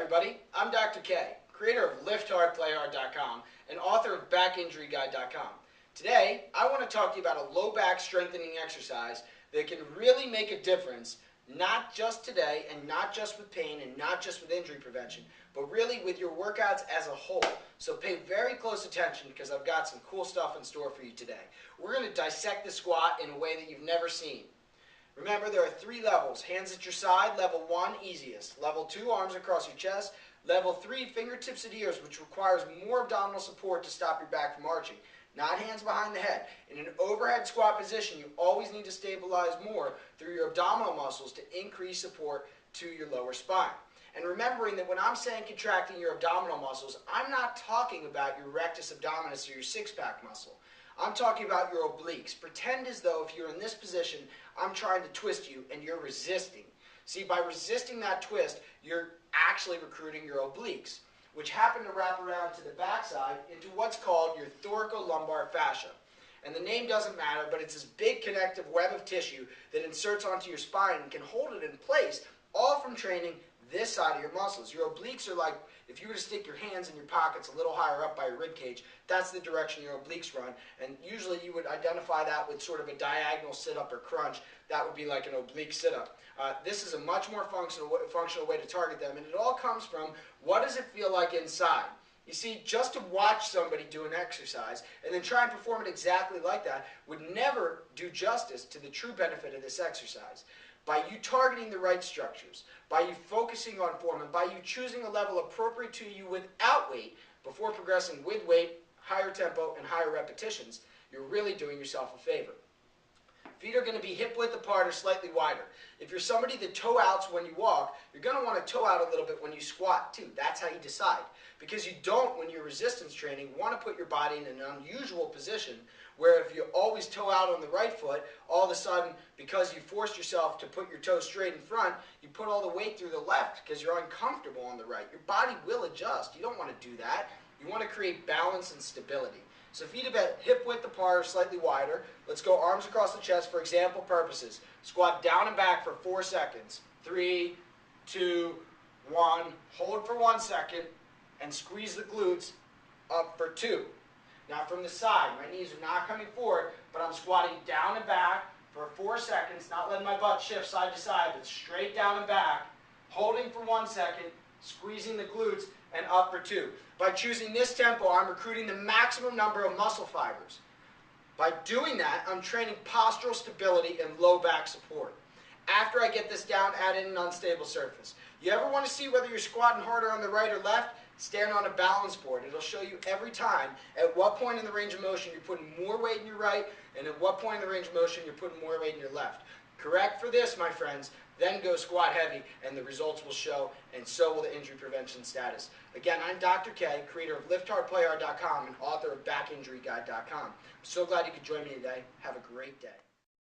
everybody. I'm Dr. K, creator of LiftHardPlayHard.com and author of BackInjuryGuide.com. Today, I want to talk to you about a low back strengthening exercise that can really make a difference, not just today and not just with pain and not just with injury prevention, but really with your workouts as a whole. So pay very close attention because I've got some cool stuff in store for you today. We're going to dissect the squat in a way that you've never seen. Remember, there are 3 levels. Hands at your side, level 1, easiest. Level 2, arms across your chest. Level 3, fingertips at ears, which requires more abdominal support to stop your back from arching. Not hands behind the head. In an overhead squat position, you always need to stabilize more through your abdominal muscles to increase support to your lower spine. And remembering that when I'm saying contracting your abdominal muscles, I'm not talking about your rectus abdominis or your six-pack muscle. I'm talking about your obliques. Pretend as though if you're in this position, I'm trying to twist you and you're resisting. See, by resisting that twist, you're actually recruiting your obliques, which happen to wrap around to the backside into what's called your thoracolumbar fascia. And the name doesn't matter, but it's this big connective web of tissue that inserts onto your spine and can hold it in place, all from training this side of your muscles. Your obliques are like, if you were to stick your hands in your pockets a little higher up by your rib cage, that's the direction your obliques run. And usually you would identify that with sort of a diagonal sit-up or crunch. That would be like an oblique sit-up. This is a much more functional way to target them. And it all comes from, what does it feel like inside? You see, just to watch somebody do an exercise and then try and perform it exactly like that would never do justice to the true benefit of this exercise. By you targeting the right structures, by you focusing on form, and by you choosing a level appropriate to you without weight before progressing with weight, higher tempo, and higher repetitions, you're really doing yourself a favor. Feet are going to be hip width apart or slightly wider. If you're somebody that toe outs when you walk, you're going to want to toe out a little bit when you squat too. That's how you decide. Because you don't, when you're resistance training, want to put your body in an unusual position where if you always toe out on the right foot, all of a sudden, because you forced yourself to put your toes straight in front, you put all the weight through the left because you're uncomfortable on the right. Your body will adjust. You don't want to do that. You want to create balance and stability. So feet about hip width apart or slightly wider. Let's go arms across the chest for example purposes. Squat down and back for 4 seconds. 3, 2, 1. Hold for 1 second and squeeze the glutes up for 2. Now from the side, my knees are not coming forward, but I'm squatting down and back for 4 seconds, not letting my butt shift side to side, but straight down and back, holding for 1 second, squeezing the glutes, and up for 2. By choosing this tempo, I'm recruiting the maximum number of muscle fibers. By doing that, I'm training postural stability and low back support. After I get this down, add in an unstable surface. You ever want to see whether you're squatting harder on the right or left? Stand on a balance board. It'll show you every time at what point in the range of motion you're putting more weight in your right and at what point in the range of motion you're putting more weight in your left. Correct for this, my friends, then go squat heavy and the results will show, and so will the injury prevention status. Again, I'm Dr. K, creator of LiftHardPlayHard.com and author of BackInjuryGuide.com. I'm so glad you could join me today. Have a great day.